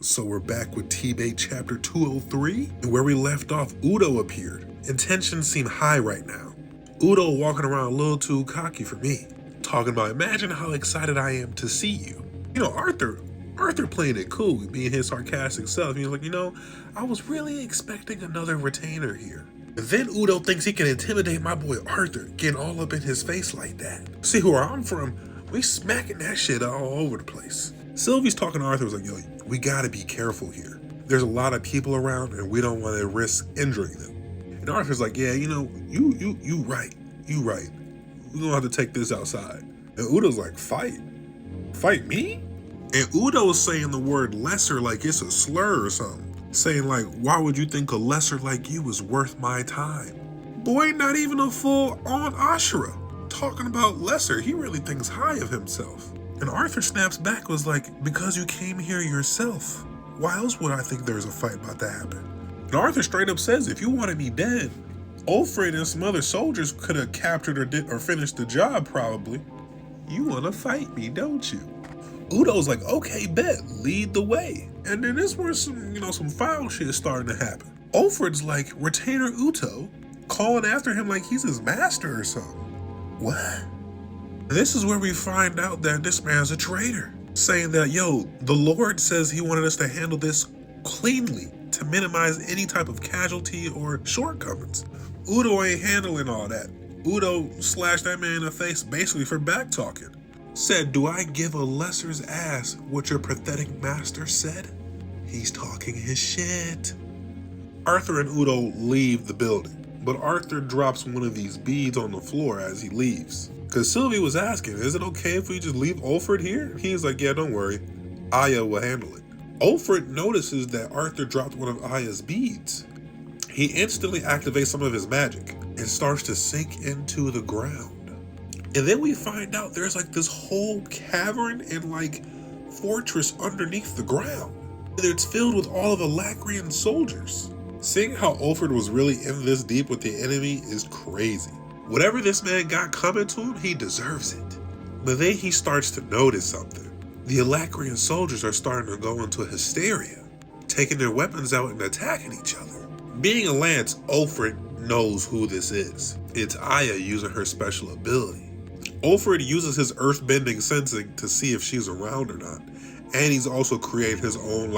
So we're back with TBATE chapter 203, and where we left off, Udo appeared, and tensions seem high right now. Udo walking around a little too cocky for me, talking about, imagine how excited I am to see you. Arthur playing it cool, being his sarcastic self. He was like, I was really expecting another retainer here. And then Udo thinks he can intimidate my boy Arthur, getting all up in his face like that. See, where I'm from, we smacking that shit all over the place. Sylvie's talking to Arthur, was like, yo, we gotta be careful here. There's a lot of people around and we don't want to risk injuring them. And Arthur's like, yeah, you right. We're gonna have to take this outside. And Udo's like, fight? Fight me? And Udo's saying the word lesser like it's a slur or something. Saying like, why would you think a lesser like you is worth my time? Boy, not even a full-on Ashura. Talking about lesser, he really thinks high of himself. And Arthur snaps back, was like, because you came here yourself. Why else would I think there's a fight about to happen? And Arthur straight up says, if you wanted me dead, Olfred and some other soldiers could have captured or finished the job probably. You want to fight me, don't you? Udo's like, okay, bet, lead the way. And then this where some foul shit is starting to happen. Olfred's like, retainer Udo, calling after him like he's his master or something. What? This is where we find out that this man's a traitor, saying that, the Lord says he wanted us to handle this cleanly to minimize any type of casualty or shortcomings. Udo ain't handling all that. Udo slashed that man in the face basically for back talking. Said, do I give a lesser's ass what your pathetic master said? He's talking his shit. Arthur and Udo leave the building, but Arthur drops one of these beads on the floor as he leaves. Because Sylvie was asking, is it okay if we just leave Olfred here? He's like, yeah, don't worry. Aya will handle it. Olfred notices that Arthur dropped one of Aya's beads. He instantly activates some of his magic and starts to sink into the ground. And then we find out there's like this whole cavern and like fortress underneath the ground. And it's filled with all of the Lacrian soldiers. Seeing how Olfred was really in this deep with the enemy is crazy. Whatever this man got coming to him, he deserves it. But then he starts to notice something. The Alacrian soldiers are starting to go into hysteria, taking their weapons out and attacking each other. Being a lance, Olfred knows who this is. It's Aya using her special ability. Olfred uses his earthbending sensing to see if she's around or not. And he's also created his own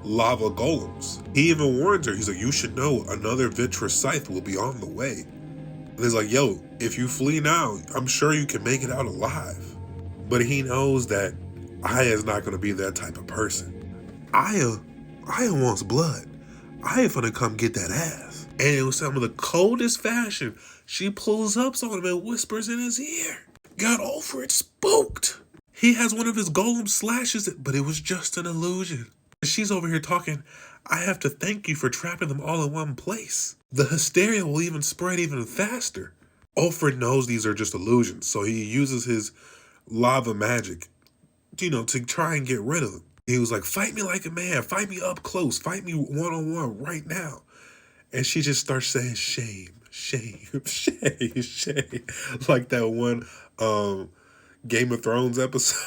lava golems. He even warns her, he's like, you should know another Vitra scythe will be on the way. And he's like, if you flee now, I'm sure you can make it out alive. But he knows that Aya is not going to be that type of person. Aya wants blood. Aya finna come get that ass. And in some of the coldest fashion, she pulls up on him and whispers in his ear. Got Olfred spooked. He has one of his golems slashes it, but it was just an illusion. She's over here talking, I have to thank you for trapping them all in one place. The hysteria will even spread even faster. Olfred knows these are just illusions, so he uses his lava magic, to try and get rid of them. He was like, fight me like a man, fight me up close, fight me one-on-one right now. And she just starts saying, shame, shame, shame, shame. Like that one Game of Thrones episode.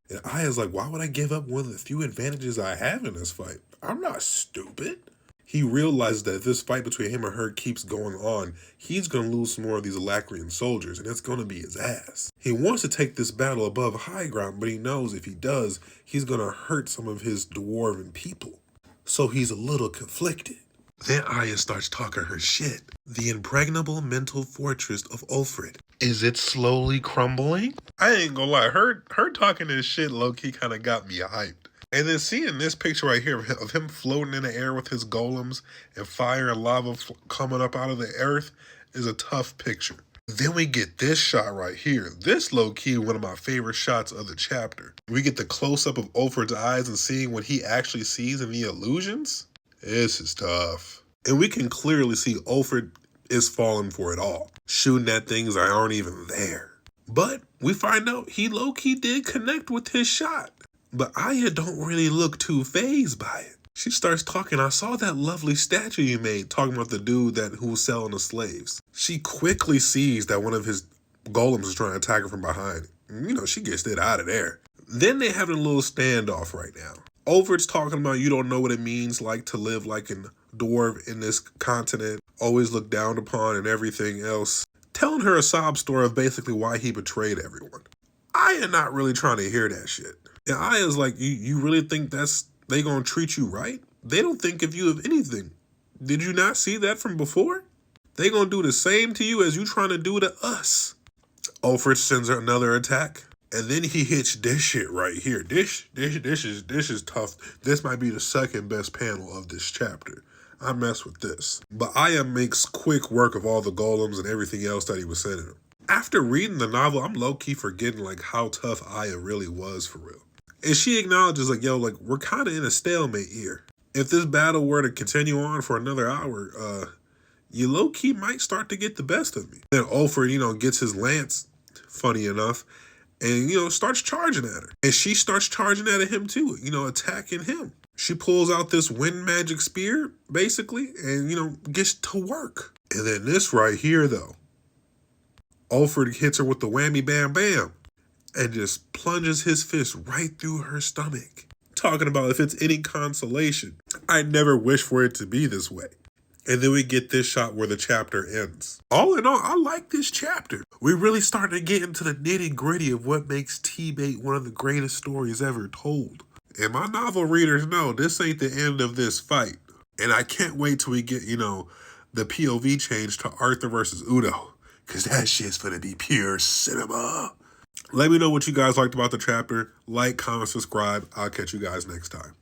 And Aya's like, why would I give up one of the few advantages I have in this fight? I'm not stupid. He realizes that if this fight between him and her keeps going on, he's going to lose some more of these Alacrian soldiers, and it's going to be his ass. He wants to take this battle above high ground, but he knows if he does, he's going to hurt some of his dwarven people. So he's a little conflicted. Then Aya starts talking her shit. The impregnable mental fortress of Olfred. Is it slowly crumbling? I ain't gonna lie, her talking this shit low-key kind of got me hyped. And then seeing this picture right here of him floating in the air with his golems and fire and lava coming up out of the earth is a tough picture. Then we get this shot right here. This low-key one of my favorite shots of the chapter. We get the close-up of Olfred's eyes and seeing what he actually sees in the illusions. This is tough. And we can clearly see Olfred is falling for it all, shooting at things that aren't even there. But we find out he low-key did connect with his shot. But Aya don't really look too fazed by it. She starts talking, I saw that lovely statue you made, talking about the dude who was selling the slaves. She quickly sees that one of his golems is trying to attack her from behind. She gets it out of there. Then they having a little standoff right now. Olfred's talking about you don't know what it means like to live like a dwarf in this continent, always looked down upon and everything else. Telling her a sob story of basically why he betrayed everyone. Aya not really trying to hear that shit. And Aya's like, you really think they gonna treat you right? They don't think of you of anything. Did you not see that from before? They gonna do the same to you as you trying to do to us. Olfred sends her another attack. And then he hits this shit right here. This is tough. This might be the second best panel of this chapter. I mess with this. But Aya makes quick work of all the golems and everything else that he was sending him. After reading the novel, I'm low-key forgetting like how tough Aya really was for real. And she acknowledges like, yo, like we're kind of in a stalemate here. If this battle were to continue on for another hour, you low-key might start to get the best of me. Then Olfred, gets his lance, funny enough, and, starts charging at her. And she starts charging at him too, attacking him. She pulls out this wind magic spear, basically, and, gets to work. And then this right here, though. Olfred hits her with the whammy bam bam and just plunges his fist right through her stomach. Talking about if it's any consolation, I never wish for it to be this way. And then we get this shot where the chapter ends. All in all, I like this chapter. We really starting to get into the nitty gritty of what makes TBATE one of the greatest stories ever told. And my novel readers know this ain't the end of this fight. And I can't wait till we get, the POV change to Arthur versus Udo. Because that shit's gonna be pure cinema. Let me know what you guys liked about the chapter. Like, comment, subscribe. I'll catch you guys next time.